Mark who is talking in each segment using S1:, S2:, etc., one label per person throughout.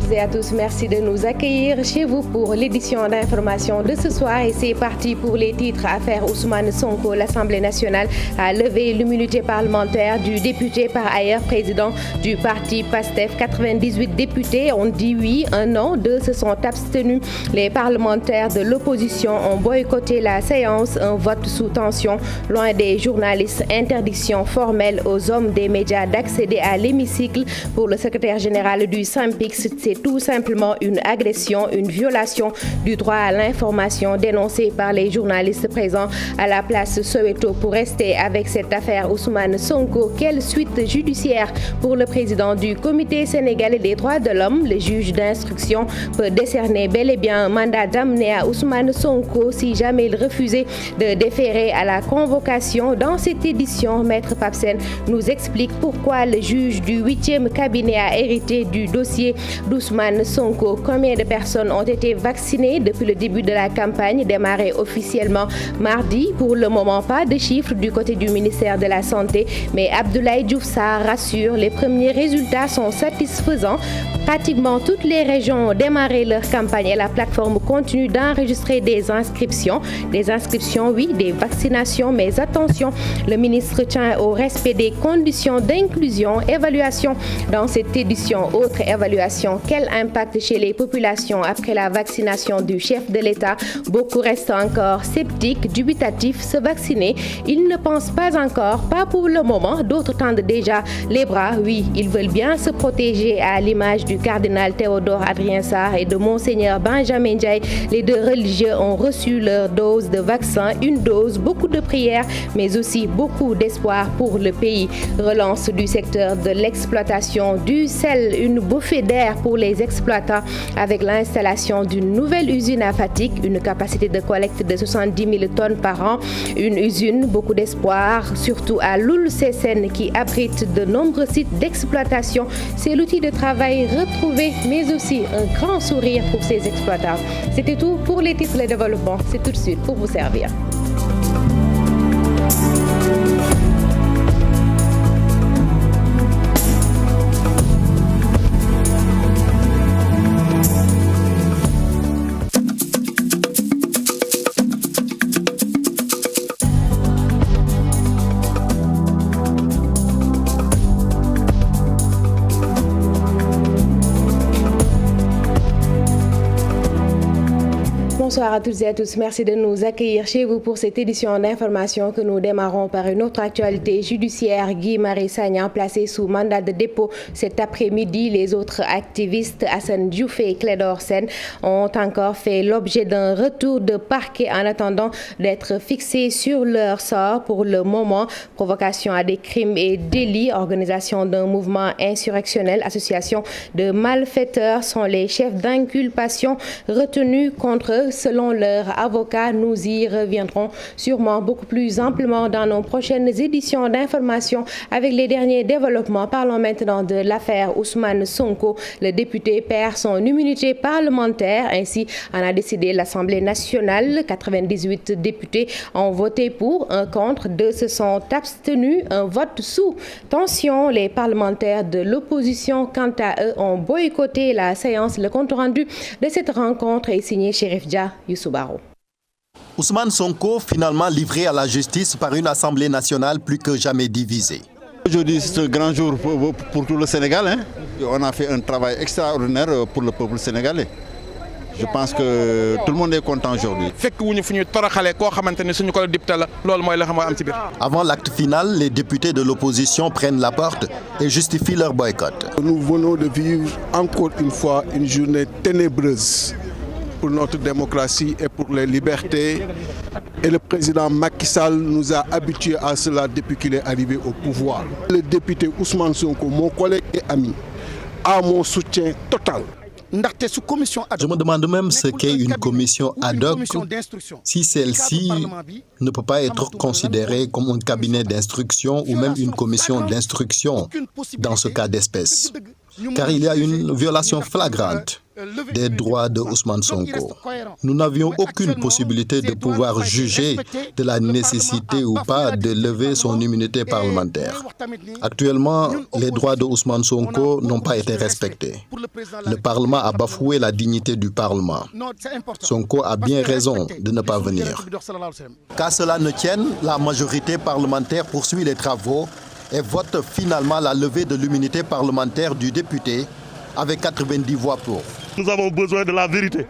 S1: toutes et à tous, merci de nous accueillir chez vous pour l'édition d'information de ce soir et c'est parti pour les titres. Affaire Ousmane Sonko, l'Assemblée nationale a levé l'immunité parlementaire du député par ailleurs président du parti PASTEF. 98 députés ont dit oui, un non, 2 se sont abstenus. Les parlementaires de l'opposition ont boycotté la séance, un vote sous tension. Loin des journalistes, interdiction formelle aux hommes des médias d'accéder à l'hémicycle. Pour le secrétaire général du SYNPICS, c'est tout simplement une agression, une violation du droit à l'information dénoncée par les journalistes présents à la place Soweto. Pour rester avec cette affaire Ousmane Sonko, quelle suite judiciaire pour le président du Comité sénégalais des droits de l'homme? Le juge d'instruction peut décerner bel et bien un mandat d'amener à Ousmane Sonko si jamais il refusait de déférer à la convocation. Dans cette édition, Maître Papsen nous explique pourquoi le juge du 8e cabinet a hérité du dossier d'Ousmane Sonko. Combien de personnes ont été vaccinées depuis le début de la campagne démarrée officiellement mardi? Pour le moment, pas de chiffres du côté du ministère de la Santé, mais Abdoulaye Diouf Sarr rassure, les premiers résultats sont satisfaisants. Pratiquement toutes les régions ont démarré leur campagne et la plateforme continue d'enregistrer des inscriptions. Des inscriptions, oui, des vaccinations, mais attention, le ministre tient au respect des conditions d'inclusion. Évaluation dans cette édition, autre évaluation, quel impact chez les populations après la vaccination du chef de l'État? Beaucoup restent encore sceptiques, dubitatifs, se vacciner. Ils ne pensent pas encore, pas pour le moment. D'autres tendent déjà les bras. Oui, ils veulent bien se protéger à l'image du cardinal Théodore Adrien Sarr et de Monseigneur Benjamin Ndiaye. Les deux religieux ont reçu leur dose de vaccin, une dose, beaucoup de prières, mais aussi beaucoup d'espoir pour le pays. Relance du secteur de l'exploitation du sel, une bouffée d'air pour les exploitants avec l'installation d'une nouvelle usine à Fatick, une capacité de collecte de 70 000 tonnes par an. Une usine, beaucoup d'espoir, surtout à Loul Sessène qui abrite de nombreux sites d'exploitation. C'est l'outil de travail retrouvé, mais aussi un grand sourire pour ces exploitants. C'était tout pour les titres de développement. C'est tout de suite pour vous servir. Bonsoir à toutes et à tous. Merci de nous accueillir chez vous pour cette édition d'information que nous démarrons par une autre actualité judiciaire. Guy Marius Sagna placé sous mandat de dépôt cet après-midi. Les autres activistes, Assane Diouf et Clédor Sène, ont encore fait l'objet d'un retour de parquet en attendant d'être fixés sur leur sort pour le moment. Provocation à des crimes et délits, organisation d'un mouvement insurrectionnel, association de malfaiteurs sont les chefs d'inculpation retenus contre eux. Selon leur avocat, nous y reviendrons sûrement beaucoup plus amplement dans nos prochaines éditions d'information avec les derniers développements. Parlons maintenant de l'affaire Ousmane Sonko. Le député perd son immunité parlementaire. Ainsi en a décidé l'Assemblée nationale. 98 députés ont voté pour, un contre, 2 se sont abstenus. Un vote sous tension. Les parlementaires de l'opposition, quant à eux, ont boycotté la séance. Le compte rendu de cette rencontre est signé Chérif Dia.
S2: Ousmane Sonko, finalement livré à la justice par une Assemblée nationale plus que jamais divisée.
S3: Aujourd'hui, c'est un grand jour pour tout le Sénégal. Hein. On a fait un travail extraordinaire pour le peuple sénégalais. Je pense que tout le monde est content aujourd'hui.
S2: Avant l'acte final, les députés de l'opposition prennent la porte et justifient leur boycott.
S4: Nous venons de vivre encore une fois une journée ténébreuse pour notre démocratie et pour les libertés. Et le président Macky Sall nous a habitués à cela depuis qu'il est arrivé au pouvoir. Le député Ousmane Sonko, mon collègue et ami, a mon soutien total.
S2: Je me demande même ce qu'est une commission ad hoc si celle-ci ne peut pas être considérée comme un cabinet d'instruction ou même une commission d'instruction dans ce cas d'espèce. Car il y a une violation flagrante des droits de Ousmane Sonko. Nous n'avions aucune possibilité de pouvoir juger de la nécessité ou pas de lever son immunité parlementaire. Actuellement, les droits de Ousmane Sonko n'ont pas été respectés. Le Parlement a bafoué la dignité du Parlement. Sonko a bien raison de ne pas venir. Qu'à cela ne tienne, la majorité parlementaire poursuit les travaux et vote finalement la levée de l'immunité parlementaire du député avec 90 voix pour.
S5: Nous avons besoin de la vérité.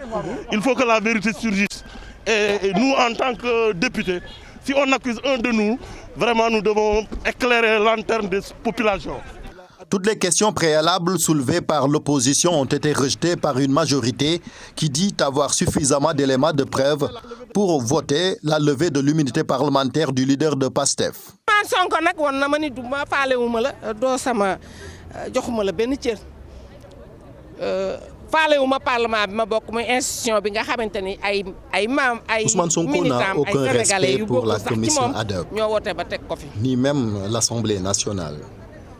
S5: Il faut que la vérité surgisse. Et nous, en tant que députés, si on accuse un de nous, vraiment nous devons éclairer la lanterne des populations.
S2: Toutes les questions préalables soulevées par l'opposition ont été rejetées par une majorité qui dit avoir suffisamment d'éléments de preuve pour voter la levée de l'immunité parlementaire du leader de PASTEF. Ousmane Sonko n'a aucun respect pour la commission ad hoc, ni même l'Assemblée nationale.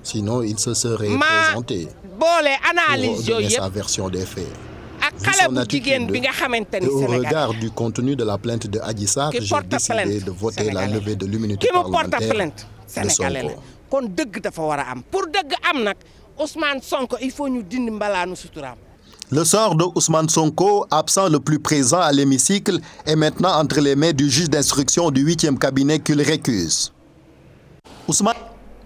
S2: Sinon, il se serait présenté pour donner sa version des faits. Vu son attitude et au regard du contenu de la plainte de Adji Sarr, j'ai décidé de voter la levée de l'immunité parlementaire de Sonko. Le sort de Ousmane Sonko, absent le plus présent à l'hémicycle, est maintenant entre les mains du juge d'instruction du 8e cabinet qu'il récuse. Ousmane...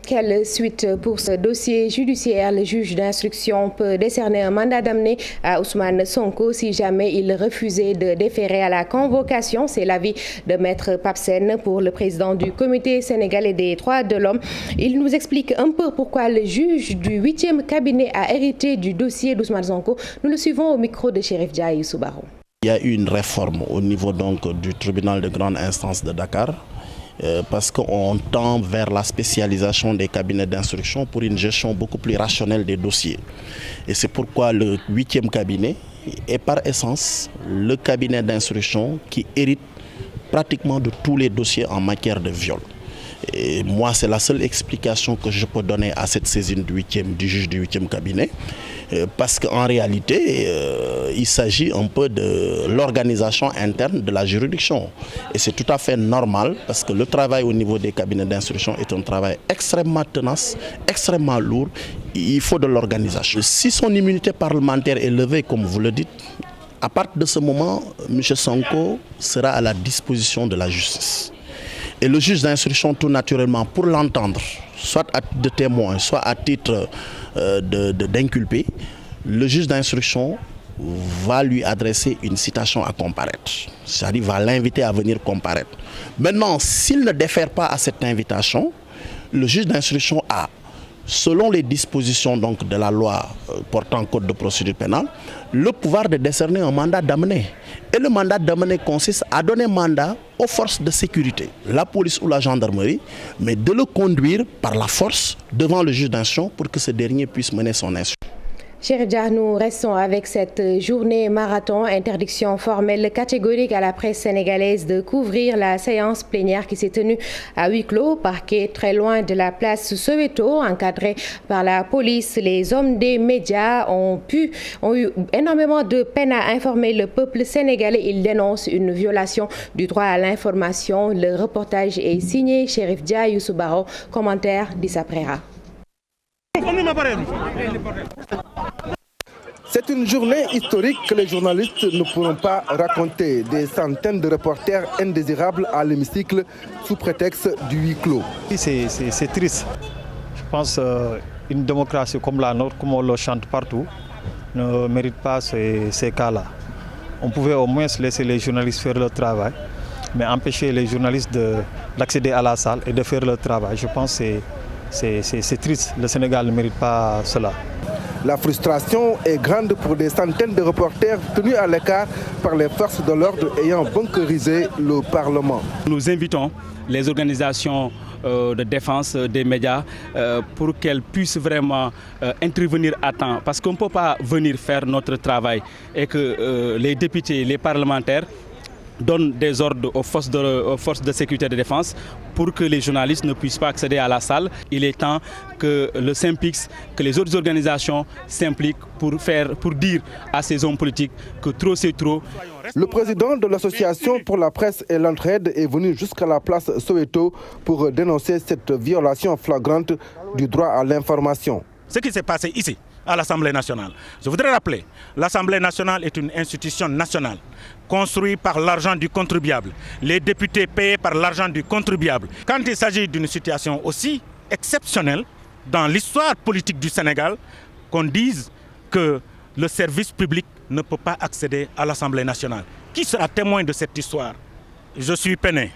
S1: Quelle suite pour ce dossier judiciaire? Le juge d'instruction peut décerner un mandat d'amener à Ousmane Sonko si jamais il refusait de déférer à la convocation. C'est l'avis de Maître Papsen pour le président du Comité sénégalais des droits de l'homme. Il nous explique un peu pourquoi le juge du 8e cabinet a hérité du dossier d'Ousmane Sonko. Nous le suivons au micro de Chérif Dia Youssou Baro.
S6: Il y a eu une réforme au niveau donc du tribunal de grande instance de Dakar. Parce qu'on tend vers la spécialisation des cabinets d'instruction pour une gestion beaucoup plus rationnelle des dossiers. Et c'est pourquoi le 8e cabinet est par essence le cabinet d'instruction qui hérite pratiquement de tous les dossiers en matière de viol. Et moi, c'est la seule explication que je peux donner à cette saisine du juge du 8e cabinet. Parce qu'en réalité, il s'agit un peu de l'organisation interne de la juridiction. Et c'est tout à fait normal parce que le travail au niveau des cabinets d'instruction est un travail extrêmement tenace, extrêmement lourd. Il faut de l'organisation. Si son immunité parlementaire est levée, comme vous le dites, à partir de ce moment, M. Sonko sera à la disposition de la justice. Et le juge d'instruction, tout naturellement, pour l'entendre, soit à titre de témoin, soit à titre d'inculpé, le juge d'instruction va lui adresser une citation à comparaître. C'est-à-dire va l'inviter à venir comparaître. Maintenant, s'il ne défère pas à cette invitation, le juge d'instruction a, selon les dispositions donc, de la loi portant code de procédure pénale, le pouvoir de décerner un mandat d'amener. Et le mandat d'amener consiste à donner mandat aux forces de sécurité, la police ou la gendarmerie, mais de le conduire par la force devant le juge d'instruction pour que ce dernier puisse mener son instruction.
S1: Chers Dia, nous restons avec cette journée marathon, interdiction formelle catégorique à la presse sénégalaise de couvrir la séance plénière qui s'est tenue à huis clos, parquet très loin de la place Soweto, encadré par la police. Les hommes des médias ont eu énormément de peine à informer le peuple sénégalais. Ils dénoncent une violation du droit à l'information. Le reportage est signé Chérif Dia Youssou Baro, commentaire d'Issa Prera.
S7: C'est une journée historique que les journalistes ne pourront pas raconter. Des centaines de reporters indésirables à l'hémicycle sous prétexte du huis clos.
S8: C'est triste. Je pense qu'une démocratie comme la nôtre, comme on le chante partout, ne mérite pas ces cas-là. On pouvait au moins laisser les journalistes faire leur travail, mais empêcher les journalistes d'accéder à la salle et de faire leur travail. Je pense que c'est triste. Le Sénégal ne mérite pas cela.
S7: La frustration est grande pour des centaines de reporters tenus à l'écart par les forces de l'ordre ayant bunkerisé le Parlement.
S9: Nous invitons les organisations de défense des médias pour qu'elles puissent vraiment intervenir à temps. Parce qu'on ne peut pas venir faire notre travail et que les députés, les parlementaires donne des ordres aux forces de sécurité et de défense pour que les journalistes ne puissent pas accéder à la salle. Il est temps que le SYNPICS, que les autres organisations s'impliquent pour dire à ces hommes politiques que trop c'est trop.
S7: Le président de l'association pour la presse et l'entraide est venu jusqu'à la place Soweto pour dénoncer cette violation flagrante du droit à l'information.
S10: Ce qui s'est passé ici, à l'Assemblée nationale. Je voudrais rappeler, l'Assemblée nationale est une institution nationale construite par l'argent du contribuable. Les députés payés par l'argent du contribuable. Quand il s'agit d'une situation aussi exceptionnelle dans l'histoire politique du Sénégal, qu'on dise que le service public ne peut pas accéder à l'Assemblée nationale. Qui sera témoin de cette histoire? Je suis peiné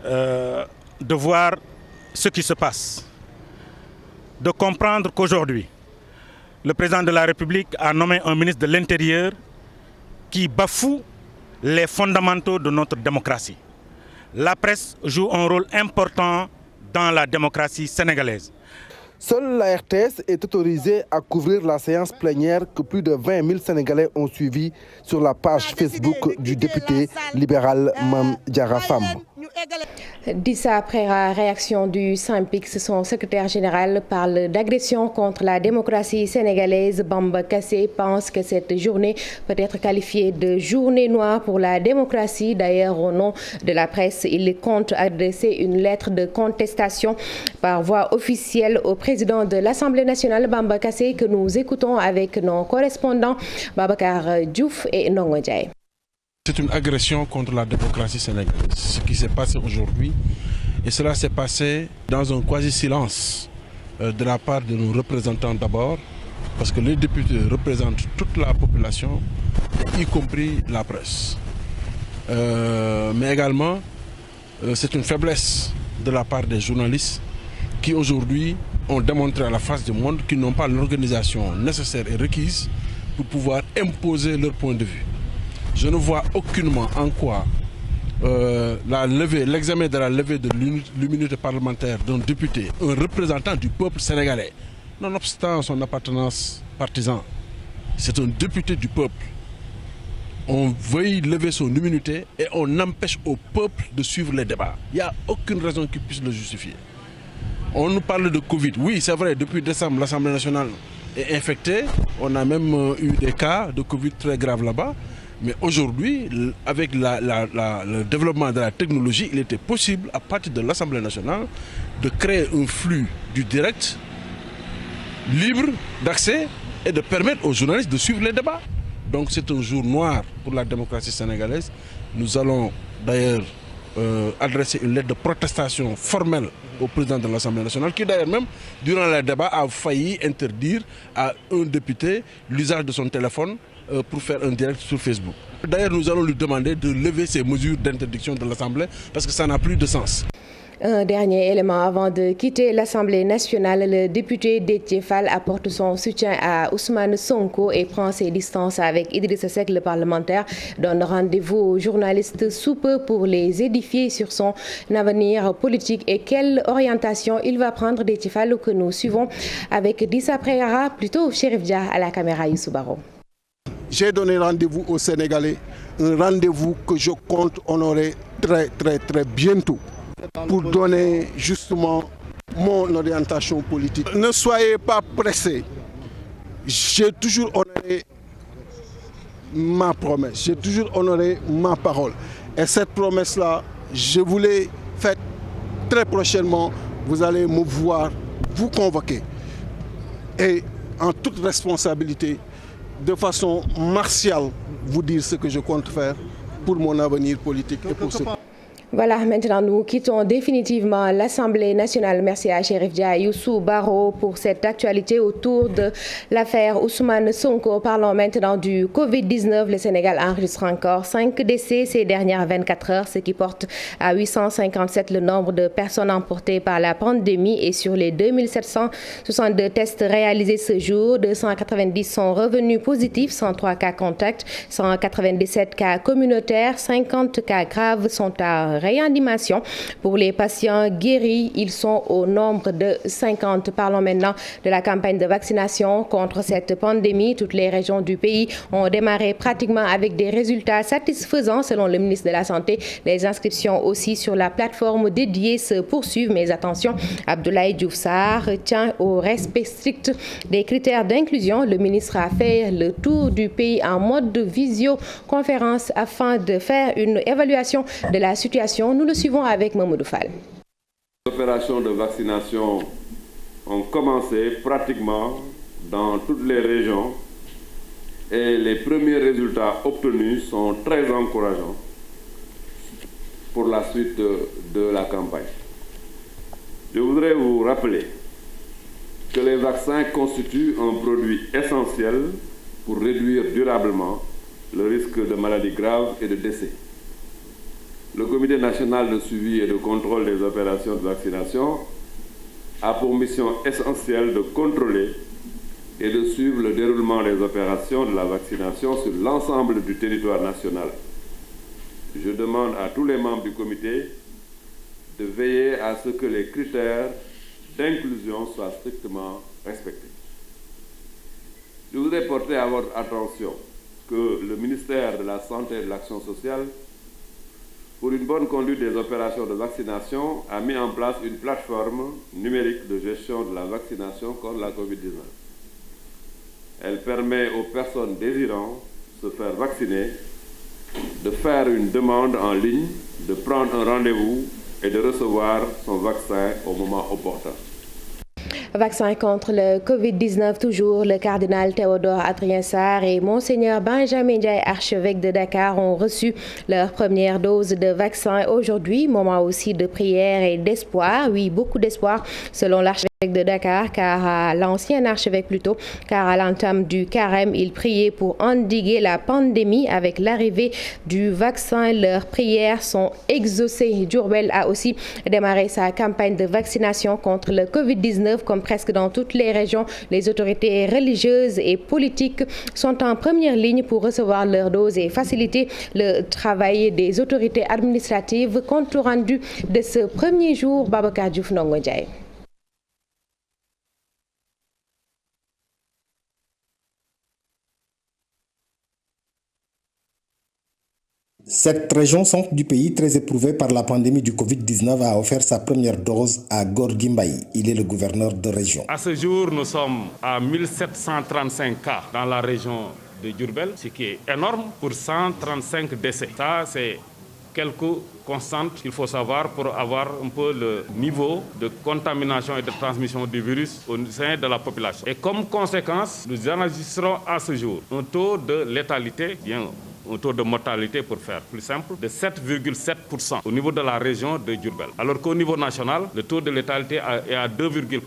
S10: de voir ce qui se passe, de comprendre qu'aujourd'hui, le président de la République a nommé un ministre de l'Intérieur qui bafoue les fondamentaux de notre démocratie. La presse joue un rôle important dans la démocratie sénégalaise.
S7: Seule la RTS est autorisée à couvrir la séance plénière que plus de 20 000 Sénégalais ont suivie sur la page Facebook du député libéral Mame Diarra Fam.
S1: Dissa après la réaction du SYNPICS, son secrétaire général parle d'agression contre la démocratie sénégalaise. Bamba Kassé pense que cette journée peut être qualifiée de journée noire pour la démocratie. D'ailleurs, au nom de la presse, il compte adresser une lettre de contestation par voie officielle au président de l'Assemblée nationale, Bamba Kassé, que nous écoutons avec nos correspondants Babacar Diouf et Ndongo Ndiaye.
S11: C'est une agression contre la démocratie sénégalaise, ce qui s'est passé aujourd'hui. Et cela s'est passé dans un quasi-silence de la part de nos représentants d'abord, parce que les députés représentent toute la population, y compris la presse. Mais également, c'est une faiblesse de la part des journalistes qui aujourd'hui ont démontré à la face du monde qu'ils n'ont pas l'organisation nécessaire et requise pour pouvoir imposer leur point de vue. Je ne vois aucunement en quoi l'examen de la levée de l'immunité parlementaire d'un député, un représentant du peuple sénégalais, nonobstant son appartenance partisane, c'est un député du peuple. On veuille lever son immunité et on empêche au peuple de suivre les débats. Il n'y a aucune raison qui puisse le justifier. On nous parle de Covid. Oui, c'est vrai, depuis décembre, l'Assemblée nationale est infectée. On a même eu des cas de Covid très graves là-bas. Mais aujourd'hui, avec le développement de la technologie, il était possible, à partir de l'Assemblée nationale, de créer un flux du direct, libre d'accès et de permettre aux journalistes de suivre les débats. Donc c'est un jour noir pour la démocratie sénégalaise. Nous allons d'ailleurs adresser une lettre de protestation formelle au président de l'Assemblée nationale, qui d'ailleurs même, durant les débats, a failli interdire à un député l'usage de son téléphone pour faire un direct sur Facebook. D'ailleurs, nous allons lui demander de lever ces mesures d'interdiction de l'Assemblée parce que ça n'a plus de sens.
S1: Un dernier élément avant de quitter l'Assemblée nationale, le député Déthié Fall apporte son soutien à Ousmane Sonko et prend ses distances avec Idrissa Seck, le parlementaire, donne rendez-vous aux journalistes sous peu pour les édifier sur son avenir politique et quelle orientation il va prendre. Déthié Fall que nous suivons avec Dissa Préara, plutôt Chérif Dia à la caméra Youssou Baro.
S4: J'ai donné rendez-vous aux Sénégalais, un rendez-vous que je compte honorer très bientôt pour donner justement mon orientation politique. Ne soyez pas pressés. J'ai toujours honoré ma promesse, j'ai toujours honoré ma parole. Et cette promesse-là, je vous l'ai faite très prochainement. Vous allez me voir vous convoquer. Et en toute responsabilité, de façon martiale, vous dire ce que je compte faire pour mon avenir politique et pour ce...
S1: Voilà, maintenant nous quittons définitivement l'Assemblée nationale. Merci à Chérif Dia et Youssou Baro pour cette actualité autour de l'affaire Ousmane Sonko. Parlons maintenant du Covid-19. Le Sénégal enregistre encore 5 décès ces dernières 24 heures, ce qui porte à 857 le nombre de personnes emportées par la pandémie. Et sur les 2762 tests réalisés ce jour, 290 sont revenus positifs, 103 cas contacts, 197 cas communautaires, 50 cas graves sont à réanimation. Pour les patients guéris, ils sont au nombre de 50. Parlons maintenant de la campagne de vaccination contre cette pandémie. Toutes les régions du pays ont démarré pratiquement avec des résultats satisfaisants selon le ministre de la Santé. Les inscriptions aussi sur la plateforme dédiée se poursuivent. Mais attention, Abdoulaye Diouf Sarr tient au respect strict des critères d'inclusion. Le ministre a fait le tour du pays en mode de visioconférence afin de faire une évaluation de la situation. Nous le suivons avec Mamadou Fall.
S12: Les opérations de vaccination ont commencé pratiquement dans toutes les régions et les premiers résultats obtenus sont très encourageants pour la suite de la campagne. Je voudrais vous rappeler que les vaccins constituent un produit essentiel pour réduire durablement le risque de maladies graves et de décès. Le Comité national de suivi et de contrôle des opérations de vaccination a pour mission essentielle de contrôler et de suivre le déroulement des opérations de la vaccination sur l'ensemble du territoire national. Je demande à tous les membres du comité de veiller à ce que les critères d'inclusion soient strictement respectés. Je voudrais porter à votre attention que le ministère de la Santé et de l'Action sociale, pour une bonne conduite des opérations de vaccination, a mis en place une plateforme numérique de gestion de la vaccination contre la COVID-19. Elle permet aux personnes désirant se faire vacciner de faire une demande en ligne, de prendre un rendez-vous et de recevoir son vaccin au moment opportun.
S1: Vaccin contre le Covid-19 toujours, le cardinal Théodore Adrien Sarr et Monseigneur Benjamin Ndiaye, archevêque de Dakar, ont reçu leur première dose de vaccin aujourd'hui. Moment aussi de prière et d'espoir. Oui, beaucoup d'espoir selon l'archevêque de Dakar, car l'ancien archevêque plutôt, car à l'entame du carême, il priait pour endiguer la pandémie. Avec l'arrivée du vaccin, leurs prières sont exaucées. Diourbel a aussi démarré sa campagne de vaccination contre le Covid-19. Comme presque dans toutes les régions, les autorités religieuses et politiques sont en première ligne pour recevoir leurs doses et faciliter le travail des autorités administratives. Compte rendu de ce premier jour, Babacar Diouf Ndongo Ndiaye.
S13: Cette région centre du pays, très éprouvée par la pandémie du Covid-19, a offert sa première dose à Gorgui Mbaye. Il est le gouverneur de région.
S14: À ce jour, nous sommes à 1735 cas dans la région de Diourbel, ce qui est énorme pour 135 décès. Ça, c'est quelques constantes qu'il faut savoir pour avoir un peu le niveau de contamination et de transmission du virus au sein de la population. Et comme conséquence, nous enregistrons à ce jour un taux de létalité, un taux de mortalité, pour faire plus simple, de 7,7% au niveau de la région de Diourbel. Alors qu'au niveau national, le taux de létalité est à 2,4%.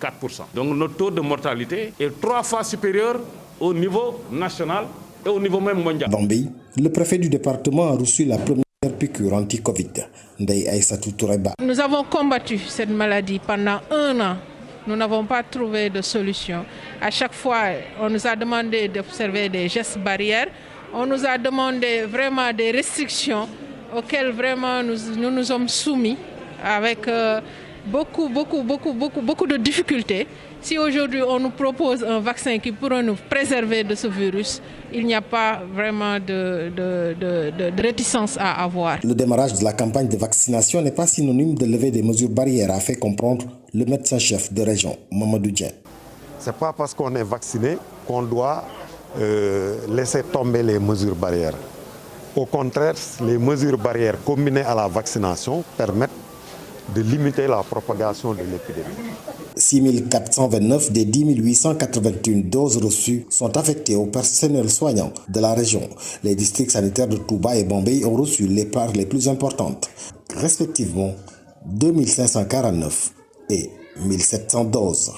S14: Donc notre taux de mortalité est 3 fois supérieur au niveau national et au niveau même mondial.
S13: Bambey, le préfet du département a reçu la première piqûre anti-Covid. Ndeye Aïssatou Toureba.
S15: Nous avons combattu cette maladie pendant 1 an. Nous n'avons pas trouvé de solution. À chaque fois, on nous a demandé d'observer des gestes barrières. On nous a demandé vraiment des restrictions auxquelles vraiment nous sommes soumis avec beaucoup de difficultés. Si aujourd'hui on nous propose un vaccin qui pourrait nous préserver de ce virus, il n'y a pas vraiment de réticence à avoir.
S13: Le démarrage de la campagne de vaccination n'est pas synonyme de lever des mesures barrières, a fait comprendre le médecin-chef de région, Mamadou Dieng.
S16: Ce n'est pas parce qu'on est vacciné qu'on doit laisser tomber les mesures barrières. Au contraire, les mesures barrières combinées à la vaccination permettent de limiter la propagation de l'épidémie.
S13: 6 429 des 10 881 doses reçues sont affectées au personnel soignant de la région. Les districts sanitaires de Touba et Bambey ont reçu les parts les plus importantes, respectivement 2549 et 1700 doses.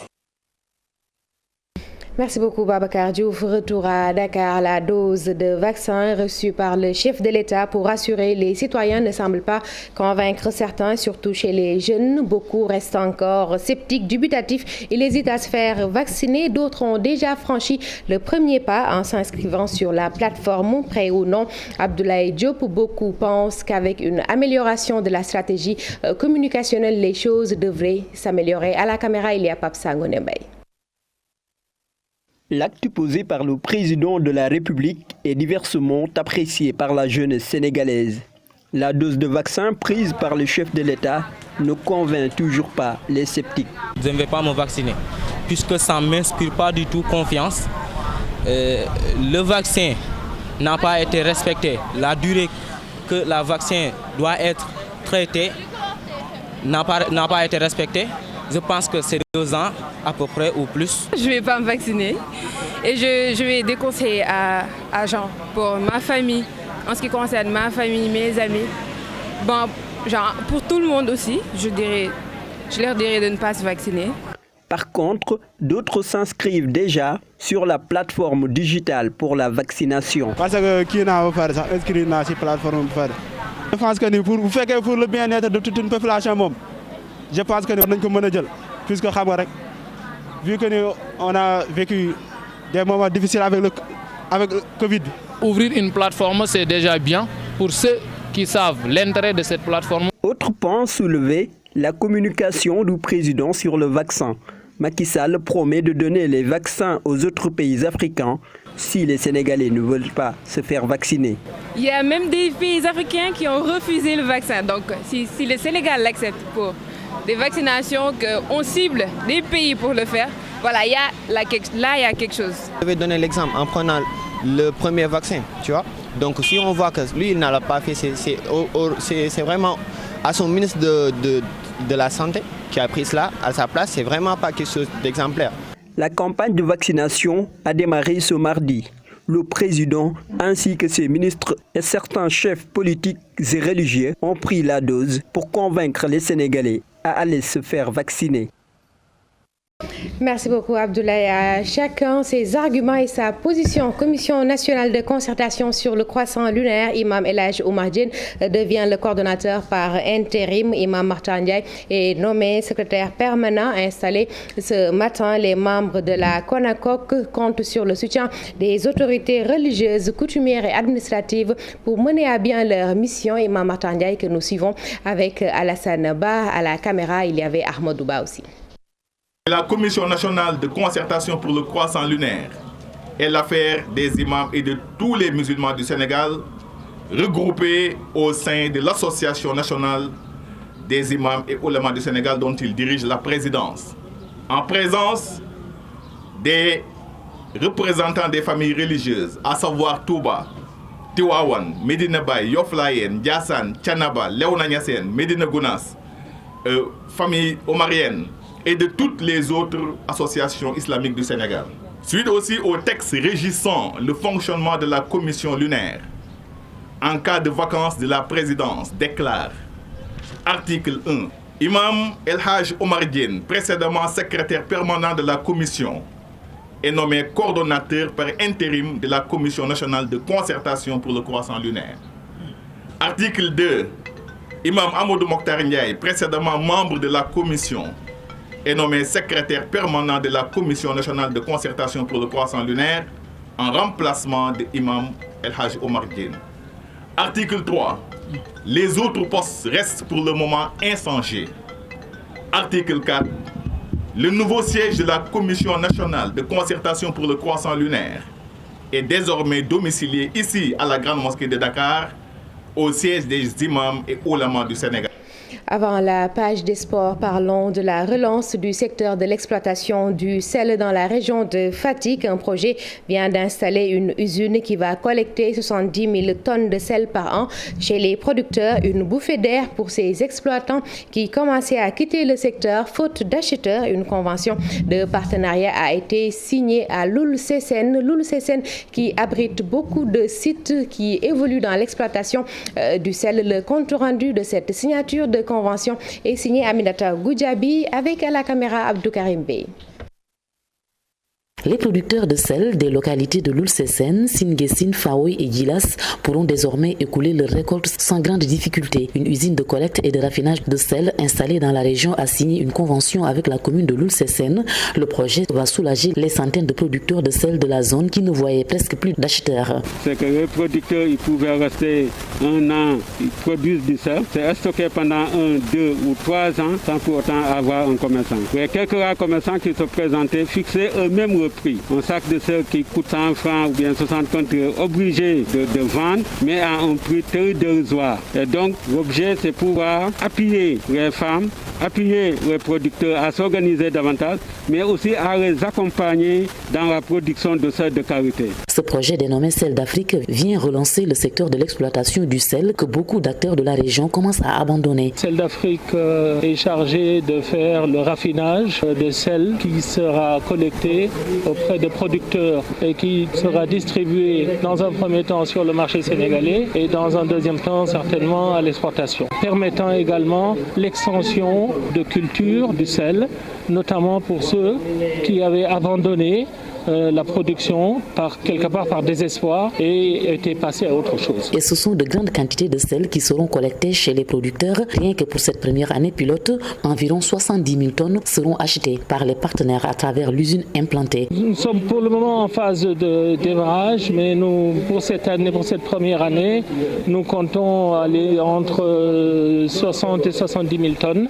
S1: Merci beaucoup Babacar Diouf. Retour à Dakar. La dose de vaccin reçue par le chef de l'État pour rassurer les citoyens ne semble pas convaincre certains, surtout chez les jeunes. Beaucoup restent encore sceptiques, dubitatifs. Ils hésitent à se faire vacciner. D'autres ont déjà franchi le premier pas en s'inscrivant sur la plateforme Prêt ou non. Abdoulaye Diop, beaucoup pensent qu'avec une amélioration de la stratégie communicationnelle, les choses devraient s'améliorer. À la caméra, il y a Pape Sangone Mbaye.
S17: L'acte posé par le président de la République est diversement apprécié par la jeunesse sénégalaise. La dose de vaccin prise par le chef de l'État ne convainc toujours pas les sceptiques.
S18: Je ne vais pas me vacciner puisque ça ne m'inspire pas du tout confiance. Le vaccin n'a pas été respecté. La durée que le vaccin doit être traité n'a pas été respectée. Je pense que c'est 2 ans à peu près ou plus.
S19: Je ne vais pas me vacciner et je vais déconseiller à Jean pour ma famille, en ce qui concerne ma famille, mes amis. Bon, genre, pour tout le monde aussi, je leur dirais de ne pas se vacciner.
S17: Par contre, d'autres s'inscrivent déjà sur la plateforme digitale pour la vaccination.
S20: Parce que qui n'a pas fait inscrit dans cette plateforme. Je pense que pour le bien-être de toute une population, je pense que nous avons puisque vu qu'on a vécu des moments difficiles avec le Covid.
S21: Ouvrir une plateforme, c'est déjà bien pour ceux qui savent l'intérêt de cette plateforme.
S17: Autre point soulevé, la communication du président sur le vaccin. Macky Sall promet de donner les vaccins aux autres pays africains si les Sénégalais ne veulent pas se faire vacciner.
S19: Il y a même des pays africains qui ont refusé le vaccin. Donc si le Sénégal l'accepte pour des vaccinations qu'on cible des pays pour le faire, voilà, il y a quelque chose.
S22: Je vais donner l'exemple en prenant le premier vaccin, tu vois. Donc si on voit que lui, il n'a pas fait, c'est vraiment à son ministre de la Santé qui a pris cela à sa place, c'est vraiment pas quelque chose d'exemplaire.
S17: La campagne de vaccination a démarré ce mardi. Le président ainsi que ses ministres et certains chefs politiques et religieux ont pris la dose pour convaincre les Sénégalais à aller se faire vacciner.
S1: Merci beaucoup Abdoulaye. À chacun ses arguments et sa position. Commission nationale de concertation sur le croissant lunaire, Imam El Hadj Oumar Diène devient le coordonnateur par intérim. Imam Makhtar Ndiaye est nommé secrétaire permanent installé ce matin. Les membres de la CONACOC comptent sur le soutien des autorités religieuses, coutumières et administratives pour mener à bien leur mission. Imam Makhtar Ndiaye que nous suivons avec Alassane Ba. À la caméra, il y avait Ahmadou Ba aussi.
S23: La Commission nationale de concertation pour le croissant lunaire est l'affaire des imams et de tous les musulmans du Sénégal regroupés au sein de l'Association nationale des imams et oulémas du Sénégal dont il dirige la présidence. En présence des représentants des familles religieuses, à savoir Touba, Tiwawan, Medina Baye, Yoff Layène, Ndiassane, Thiénaba, Léona Niassène, Medina Gounass, famille omarienne, et de toutes les autres associations islamiques du Sénégal. Suite aussi au texte régissant le fonctionnement de la commission lunaire, en cas de vacances de la présidence, déclare, article 1, Imam El Hadj Oumar Diène, précédemment secrétaire permanent de la commission, est nommé coordonnateur par intérim de la Commission nationale de concertation pour le croissant lunaire. Article 2, Imam Amadou Mokhtar Ndiaye, précédemment membre de la commission, est nommé secrétaire permanent de la Commission nationale de concertation pour le croissant lunaire en remplacement de Imam El Hadj Oumar Diène. Article 3. Les autres postes restent pour le moment inchangés. Article 4. Le nouveau siège de la Commission nationale de concertation pour le croissant lunaire est désormais domicilié ici à la Grande Mosquée de Dakar, au siège des imams et oulémas du Sénégal.
S1: Avant la page des sports, parlons de la relance du secteur de l'exploitation du sel dans la région de Fatick. Un projet vient d'installer une usine qui va collecter 70 000 tonnes de sel par an chez les producteurs. Une bouffée d'air pour ces exploitants qui commençaient à quitter le secteur faute d'acheteurs. Une convention de partenariat a été signée à Loul Sessène. Loul Sessène qui abrite beaucoup de sites qui évoluent dans l'exploitation du sel. Le compte rendu de cette signature de convention est signé Aminata Goudjabi avec à la caméra Abdou Karim Bey.
S2: Les producteurs de sel des localités de Loul-Sessène, Singuessine, Faoy et Gilas pourront désormais écouler leurs récoltes sans grande difficulté. Une usine de collecte et de raffinage de sel installée dans la région a signé une convention avec la commune de Loul-Sessène. Le projet va soulager les centaines de producteurs de sel de la zone qui ne voyaient presque plus d'acheteurs.
S3: C'est que les producteurs ils pouvaient rester un an, ils produisent du sel, c'est stocké pendant 1, 2 ou 3 ans sans pour autant avoir un commerçant. Il y a quelques rares commerçants qui se présentaient, fixaient eux-mêmes le prix. Un sac de sel qui coûte 100 francs ou bien 60 francs, obligé de vendre, mais à un prix très dérisoire. Et donc l'objet c'est pouvoir appuyer les femmes, appuyer les producteurs à s'organiser davantage, mais aussi à les accompagner dans la production de sel de qualité.
S2: Ce projet dénommé Sel d'Afrique vient relancer le secteur de l'exploitation du sel que beaucoup d'acteurs de la région commencent à abandonner.
S5: Sel d'Afrique est chargé de faire le raffinage de sel qui sera collecté auprès des producteurs et qui sera distribué dans un premier temps sur le marché sénégalais et dans un deuxième temps certainement à l'exportation, permettant également l'extension de culture du sel, notamment pour ceux qui avaient abandonné la production quelque part par désespoir et étaient passés à autre chose.
S2: Et ce sont de grandes quantités de sel qui seront collectées chez les producteurs. Rien que pour cette première année pilote, environ 70 000 tonnes seront achetées par les partenaires à travers l'usine implantée.
S5: Nous sommes pour le moment en phase de démarrage, mais pour cette première année, nous comptons aller entre 60 et 70 000 tonnes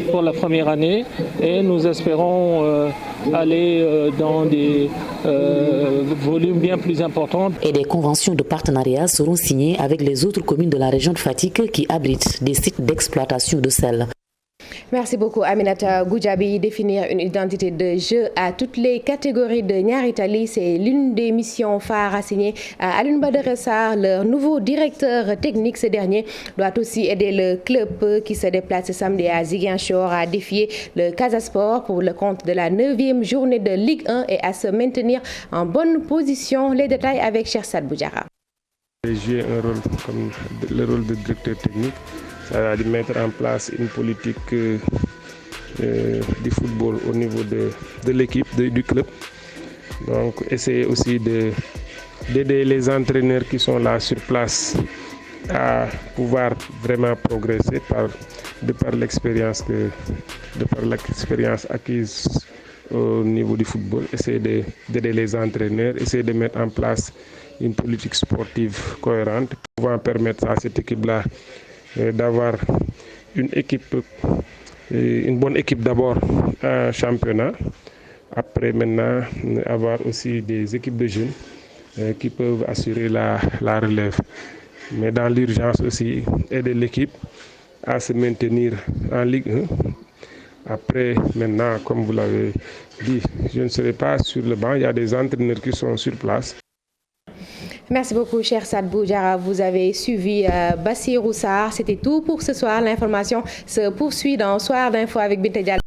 S5: pour la première année et nous espérons aller dans des volumes bien plus importants.
S2: Et des conventions de partenariat seront signées avec les autres communes de la région de Fatick qui abritent des sites d'exploitation de sel.
S1: Merci beaucoup Aminata Goudiaby. Définir une identité de jeu à toutes les catégories de Ñaari Tali, c'est l'une des missions phares assignées à Alioune Badara Sarr, leur nouveau directeur technique. Ce dernier doit aussi aider le club qui se déplace ce samedi à Ziguinchor à défier le Casa Sport pour le compte de la 9e journée de Ligue 1 et à se maintenir en bonne position. Les détails avec Chersad Boudjara.
S24: J'ai joué un rôle comme le rôle de directeur technique. Ça va de mettre en place une politique du football au niveau de l'équipe, du club. Donc essayer aussi d'aider les entraîneurs qui sont là sur place à pouvoir vraiment progresser de par l'expérience acquise au niveau du football. Essayer d'aider les entraîneurs, essayer de mettre en place une politique sportive cohérente pour pouvoir permettre à cette équipe-là d'avoir une bonne équipe d'abord en championnat. Après maintenant avoir aussi des équipes de jeunes qui peuvent assurer la relève. Mais dans l'urgence aussi aider l'équipe à se maintenir en Ligue 1. Après maintenant, comme vous l'avez dit, je ne serai pas sur le banc, il y a des entraîneurs qui sont sur place.
S1: Merci beaucoup, cher Sad Boudjara. Vous avez suivi Bassirou Sarr. C'était tout pour ce soir. L'information se poursuit dans Soir d'Info avec Binta Diallo.